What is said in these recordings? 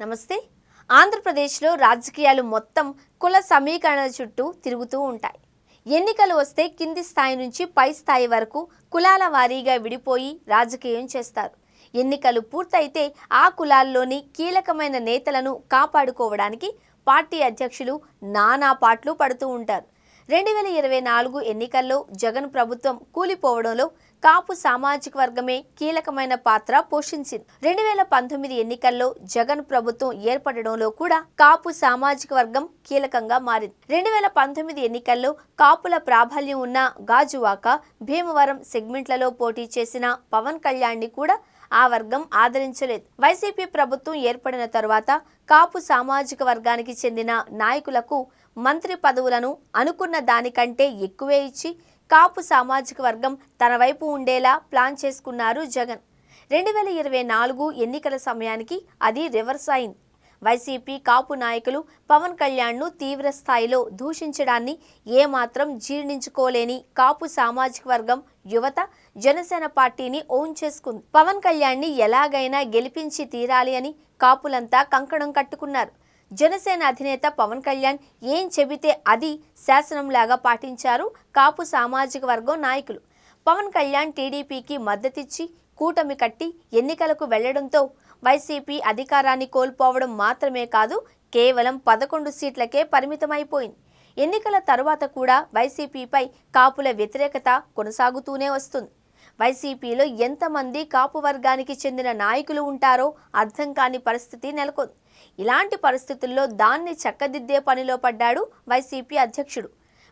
నమస్తే. ఆంధ్రప్రదేశ్లో రాజకీయాలు మొత్తం కుల సమీకరణల చుట్టూ తిరుగుతూ ఉంటాయి. ఎన్నికలు వస్తే కింది స్థాయి నుంచి పై స్థాయి వరకు కులాల వారీగా విడిపోయి రాజకీయం చేస్తారు. ఎన్నికలు పూర్తయితే ఆ కులాల్లోని కీలకమైన నేతలను కాపాడుకోవడానికి పార్టీ అధ్యక్షులు నానా పాట్లు పడుతూ ఉంటారు. 2024 ఎన్నికల్లో జగన్ ప్రభుత్వం కూలిపోవడంలో కాపు సామాజిక వర్గమే కీలకమైన పాత్ర పోషించింది. 2019 ఎన్నికల్లో జగన్ ప్రభుత్వం ఏర్పడడంలో కూడా కాపు సామాజిక వర్గం కీలకంగా మారింది. 2019 ఎన్నికల్లో కాపుల ప్రాబల్యం ఉన్న గాజువాక, భీమవరం సెగ్మెంట్లలో పోటీ చేసిన పవన్ కళ్యాణ్ని కూడా ఆ వర్గం ఆదరించలేదు. వైసీపీ ప్రభుత్వం ఏర్పడిన తరువాత కాపు సామాజిక వర్గానికి చెందిన నాయకులకు మంత్రి పదవులను అనుకున్న దానికంటే ఎక్కువే ఇచ్చి కాపు సామాజిక వర్గం తన వైపు ఉండేలా ప్లాన్ చేసుకున్నారు జగన్. 2024 ఎన్నికల సమయానికి అది రివర్స్ అయింది. వైసీపీ కాపు నాయకులు పవన్ కళ్యాణ్ను తీవ్ర స్థాయిలో దూషించడాన్ని ఏమాత్రం జీర్ణించుకోలేని కాపు సామాజిక వర్గం యువత జనసేన పార్టీని ఓన్ చేసుకుంది. పవన్ కళ్యాణ్ని ఎలాగైనా గెలిపించి తీరాలి అని కాపులంతా కంకణం కట్టుకున్నారు. జనసేన అధినేత పవన్ కళ్యాణ్ ఏం చెబితే అది శాసనంలాగా పాటించారు కాపు సామాజిక వర్గం నాయకులు. పవన్ కళ్యాణ్ టీడీపీకి మద్దతిచ్చి కూటమి కట్టి ఎన్నికలకు వెళ్లడంతో వైసీపీ అధికారాన్ని కోల్పోవడం మాత్రమే కాదు, కేవలం 11 సీట్లకే పరిమితమైపోయింది. ఎన్నికల తరువాత కూడా వైసీపీపై కాపుల వ్యతిరేకత కొనసాగుతూనే వస్తుంది. వైసీపీలో ఎంతమంది కాపు వర్గానికి చెందిన నాయకులు ఉంటారో అర్థం కాని పరిస్థితి నెలకొంది. ఇలాంటి పరిస్థితుల్లో దాన్ని చక్కదిద్దే పనిలో పడ్డాడు వైసీపీ అధ్యక్షుడు.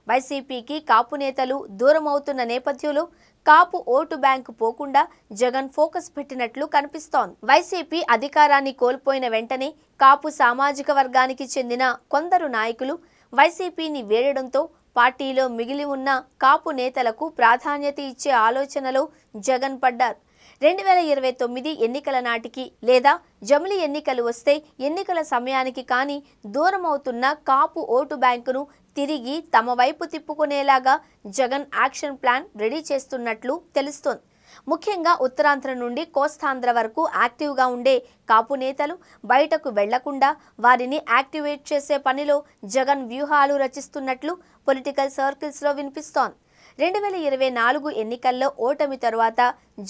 వైసీపీకి కాపు నేతలు దూరమవుతున్న నేపథ్యంలో కాపు ఓటు బ్యాంకు పోకుండా జగన్ ఫోకస్ పెట్టినట్లు కనిపిస్తోంది. వైసీపీ అధికారాన్ని కోల్పోయిన వెంటనే కాపు సామాజిక వర్గానికి చెందిన కొందరు నాయకులు వైసీపీని వీడడంతో పార్టీలో మిగిలి ఉన్న కాపు నేతలకు ప్రాధాన్యత ఇచ్చే ఆలోచనలో జగన్ పడ్డారు. 2029 ఎన్నికల నాటికి లేదా జమిలి ఎన్నికలు వస్తే ఎన్నికల సమయానికి కానీ దూరమవుతున్న కాపు ఓటు బ్యాంకును తిరిగి తమ వైపు తిప్పుకునేలాగా జగన్ యాక్షన్ ప్లాన్ రెడీ చేస్తున్నట్లు తెలుస్తోంది. ముఖ్యంగా ఉత్తరాంధ్ర నుండి కోస్తాంధ్ర వరకు యాక్టివ్గా ఉండే కాపు నేతలు బయటకు వెళ్లకుండా వారిని యాక్టివేట్ చేసే పనిలో జగన్ వ్యూహాలు రచిస్తున్నట్లు పొలిటికల్ సర్కిల్స్లో వినిపిస్తోంది. 2024 ఎన్నికల్లో ఓటమి తరువాత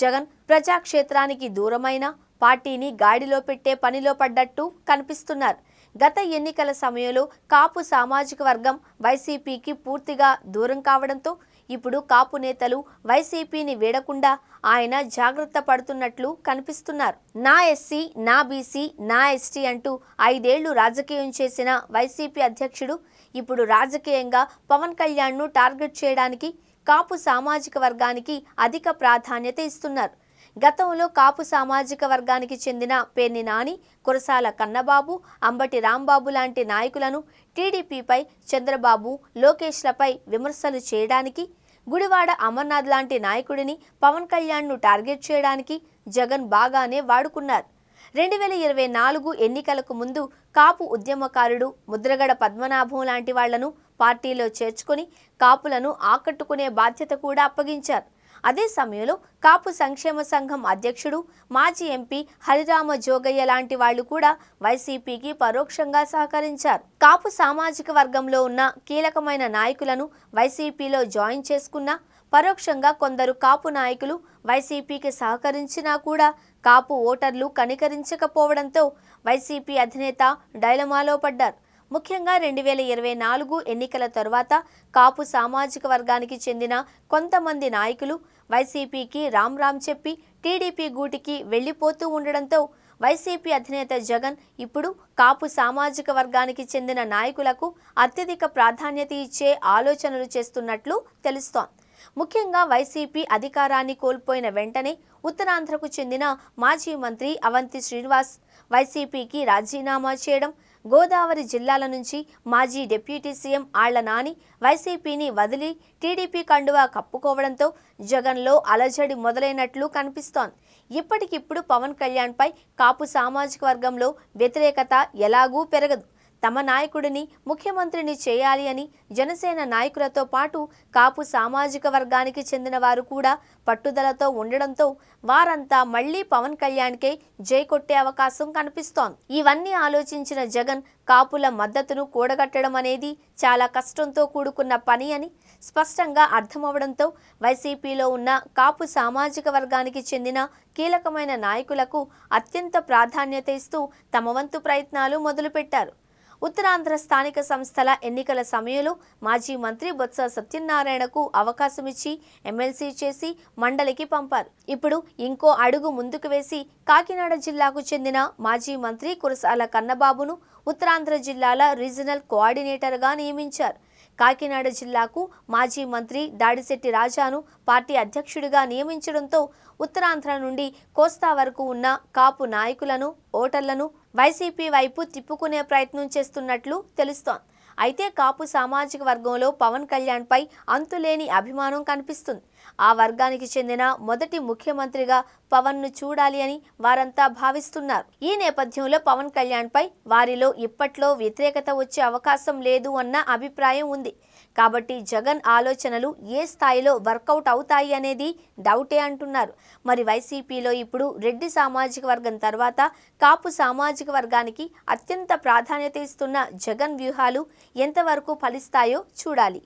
జగన్ ప్రజాక్షేత్రానికి దూరమైన పార్టీని గాడిలో పెట్టే పనిలో పడ్డట్టు కనిపిస్తున్నారు. గత ఎన్నికల సమయంలో కాపు సామాజిక వర్గం వైసీపీకి పూర్తిగా దూరం కావడంతో ఇప్పుడు కాపు నేతలు వైసీపీని వీడకుండా ఆయన జాగ్రత్త పడుతున్నట్లు కనిపిస్తున్నారు. నా ఎస్సీ, నా బీసీ, నా ఎస్టీ అంటూ 5 ఏళ్లు రాజకీయం చేసిన వైసీపీ అధ్యక్షుడు ఇప్పుడు రాజకీయంగా పవన్ కళ్యాణ్ను టార్గెట్ చేయడానికి కాపు సామాజిక వర్గానికి అధిక ప్రాధాన్యత ఇస్తున్నారు. గతంలో కాపు సామాజిక వర్గానికి చెందిన పేర్ని నాని, కురసాల కన్నబాబు, అంబటి రాంబాబు లాంటి నాయకులను టీడీపీపై చంద్రబాబు, లోకేష్లపై విమర్శలు చేయడానికి, గుడివాడ అమర్నాథ్ లాంటి నాయకుడిని పవన్ కళ్యాణ్ను టార్గెట్ చేయడానికి జగన్ బాగానే వాడుకున్నారు. 2024 ఎన్నికలకు ముందు కాపు ఉద్యమకారుడు ముద్రగడ పద్మనాభం లాంటి వాళ్లను పార్టీలో చేర్చుకుని కాపులను ఆకట్టుకునే బాధ్యత కూడా అప్పగించారు. అదే సమయంలో కాపు సంక్షేమ సంఘం అధ్యక్షుడు, మాజీ ఎంపీ హరిరామ జోగయ్య లాంటి వాళ్లు కూడా వైసీపీకి పరోక్షంగా సహకరించారు. కాపు సామాజిక వర్గంలో ఉన్న కీలకమైన నాయకులను వైసీపీలో జాయిన్ చేసుకున్నా పరోక్షంగా కొందరు కాపు నాయకులు వైసీపీకి సహకరించినా కూడా కాపు ఓటర్లు కనికరించకపోవడంతో వైసీపీ అధినేత డైలమాలో పడ్డారు. ముఖ్యంగా 2024 ఎన్నికల తరువాత కాపు సామాజిక వర్గానికి చెందిన కొంతమంది నాయకులు వైసీపీకి రామ్ చెప్పి టీడీపీ గూటికి వెళ్లిపోతూ ఉండడంతో వైసీపీ అధినేత జగన్ ఇప్పుడు కాపు సామాజిక వర్గానికి చెందిన నాయకులకు అత్యధిక ప్రాధాన్యత ఇచ్చే ఆలోచనలు చేస్తున్నట్లు తెలుస్తోంది. ముఖ్యంగా వైసీపీ అధికారాన్ని కోల్పోయిన వెంటనే ఉత్తరాంధ్రకు చెందిన మాజీ మంత్రి అవంతి శ్రీనివాస్ వైసీపీకి రాజీనామా చేయడం, గోదావరి జిల్లాల నుంచి మాజీ డిప్యూటీ సీఎం ఆళ్ల నాని వైసీపీని వదిలి టీడీపీ కండువా కప్పుకోవడంతో జగన్లో అలజడి మొదలైనట్లు కనిపిస్తోంది. ఇప్పటికిప్పుడు పవన్ కళ్యాణ్పై కాపు సామాజిక వర్గంలో వ్యతిరేకత ఎలాగూ పెరగదు. తమ నాయకుడిని ముఖ్యమంత్రిని చేయాలి అని జనసేన నాయకులతో పాటు కాపు సామాజిక వర్గానికి చెందిన వారు కూడా పట్టుదలతో ఉండడంతో వారంతా మళ్లీ పవన్ కళ్యాణ్కే జై కొట్టే అవకాశం కనిపిస్తోంది. ఇవన్నీ ఆలోచించిన జగన్ కాపుల మద్దతును కూడగట్టడం అనేది చాలా కష్టంతో కూడుకున్న పని అని స్పష్టంగా అర్థమవడంతో వైసీపీలో ఉన్న కాపు సామాజిక వర్గానికి చెందిన కీలకమైన నాయకులకు అత్యంత ప్రాధాన్యత ఇస్తూ తమ వంతు ప్రయత్నాలు మొదలుపెట్టారు. ఉత్తరాంధ్ర స్థానిక సంస్థల ఎన్నికల సమయంలో మాజీ మంత్రి బొత్స సత్యనారాయణకు అవకాశం ఇచ్చి ఎమ్మెల్సీ చేసి మండలికి పంపారు. ఇప్పుడు ఇంకో అడుగు ముందుకు వేసి కాకినాడ జిల్లాకు చెందిన మాజీ మంత్రి కురసాల కన్నబాబును ఉత్తరాంధ్ర జిల్లాల రీజనల్ కోఆర్డినేటర్గా నియమించారు. కాకినాడ జిల్లాకు మాజీ మంత్రి దాడిశెట్టి రాజాను పార్టీ అధ్యక్షుడిగా నియమించడంతో ఉత్తరాంధ్ర నుండి కోస్తా వరకు ఉన్న కాపు నాయకులను, ఓటర్లను వైసీపీ వైపు తిప్పుకునే ప్రయత్నం చేస్తున్నట్లు తెలుస్తోంది. అయితే కాపు సామాజిక వర్గంలో పవన్ కళ్యాణ్పై అంతులేని అభిమానం కనిపిస్తుంది. ఆ వర్గానికి చెందిన మొదటి ముఖ్యమంత్రిగా పవన్ను చూడాలి అని వారంతా భావిస్తున్నారు. ఈ నేపథ్యంలో పవన్ కళ్యాణ్పై వారిలో ఇప్పట్లో వ్యతిరేకత వచ్చే అవకాశం లేదు అన్న అభిప్రాయం ఉంది. కాబట్టి జగన్ ఆలోచనలు ఏ స్థాయిలో వర్కౌట్ అవుతాయి అనేది డౌటే అంటున్నారు. మరి వైసీపీలో ఇప్పుడు రెడ్డి సామాజిక వర్గం తర్వాత కాపు సామాజిక వర్గానికి అత్యంత ప్రాధాన్యత ఇస్తున్న జగన్ వ్యూహాలు ఎంతవరకు ఫలిస్తాయో చూడాలి.